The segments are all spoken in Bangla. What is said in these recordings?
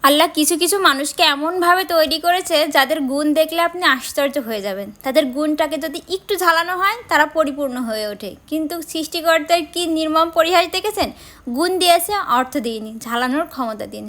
আল্লাহ কিছু কিছু মানুষকে এমনভাবে তৈরি করেছে যাদের গুণ দেখলে আপনি আশ্চর্য হয়ে যাবেন। তাদের গুণটাকে যদি একটু ঝালানো হয় তারা পরিপূর্ণ হয়ে ওঠে। কিন্তু সৃষ্টিকর্তার কি নির্মম পরিহাস দেখেছেন? গুণ দিয়েছে, অর্থ দিইনি, ঝালানোর ক্ষমতা দিন।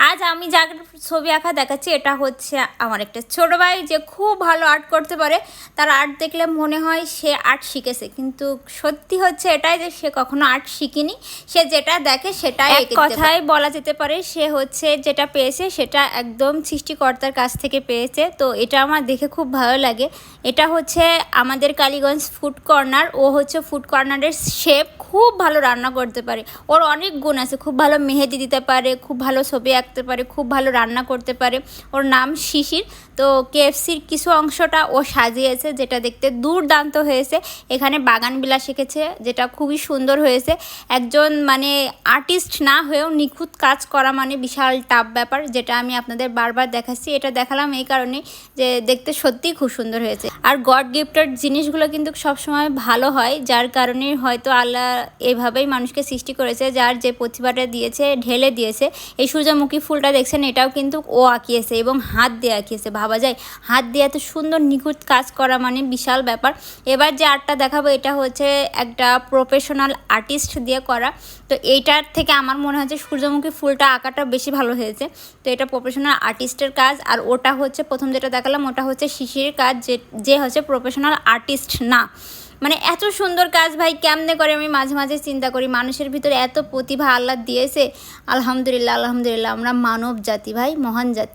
আজ আমি যার ছবি আঁকা দেখাচ্ছি এটা হচ্ছে আমার একটা ছোটো ভাই, যে খুব ভালো আর্ট করতে পারে। তার আর্ট দেখলে মনে হয় সে আর্ট শিখেছে, কিন্তু সত্যি হচ্ছে এটাই যে সে কখনো আর্ট শিখিনি। সে যেটা দেখে সেটাই এক কথায় বলা যেতে পারে সে হচ্ছে যেটা পেয়েছে সেটা একদম সৃষ্টিকর্তার কাছ থেকে পেয়েছে। তো এটা আমার দেখে খুব ভালো লাগে। এটা হচ্ছে আমাদের কালীগঞ্জ ফুড কর্নার। ও হচ্ছে ফুড কর্নারের শেফ, খুব ভালো রান্না করতে পারে। ওর অনেক গুণ আছে, খুব ভালো মেহেদি দিতে পারে, খুব ভালো ছবি আঁকতে পারে, খুব ভালো রান্না করতে পারে। ওর নাম শিশির। তো কেএফসির কিছু অংশটা ও সাজিয়েছে, যেটা দেখতে দুর্দান্ত হয়েছে। এখানে বাগান বিলাস শিখেছে, যেটা খুবই সুন্দর হয়েছে। একজন মানে আর্টিস্ট না হয়েও নিখুঁত কাজ করা মানে বিশাল টাফ ব্যাপার, যেটা আমি আপনাদের বারবার দেখাচ্ছি। এটা দেখালাম এই কারণে যে দেখতে সত্যিই খুব সুন্দর হয়েছে। আর গড গিফটেড জিনিসগুলো কিন্তু সবসময় ভালো হয়, যার কারণে হয়তো আল্লাহ এভাবেই মানুষকে সৃষ্টি করেছে, যার যে প্রতিভাটা দিয়েছে ঢেলে দিয়েছে। এই সূর্যমুখী ফুলটা দেখছেন, এটাও কিন্তু ও আঁকিয়েছে এবং হাত দিয়ে আঁকিয়েছে। ভাবা যায় হাত দিয়ে এত সুন্দর নিখুঁত কাজ করা মানে বিশাল ব্যাপার। এবার যে আর্টটা দেখাবো এটা হচ্ছে একটা প্রফেশনাল আর্টিস্ট দিয়ে করা। তো এইটার থেকে আমার মনে হচ্ছে সূর্যমুখী ফুলটা আঁকাটা বেশি ভালো হয়েছে। তো এটা প্রফেশনাল আর্টিস্টের কাজ। আর ওটা হচ্ছে প্রথম যেটা দেখালাম ওটা হচ্ছে শিশিরের কাজ, যে হচ্ছে প্রফেশনাল আর্টিস্ট না। মানে এত সুন্দর কাজ ভাই কেমনে করে আমি মাঝে মাঝে চিন্তা করি। মানুষের ভিতরে এত প্রতিভা আল্লাহ দিয়েছে। আলহামদুলিল্লাহ, আলহামদুলিল্লাহ, আমরা মানব জাতি ভাই, মহান জাতি।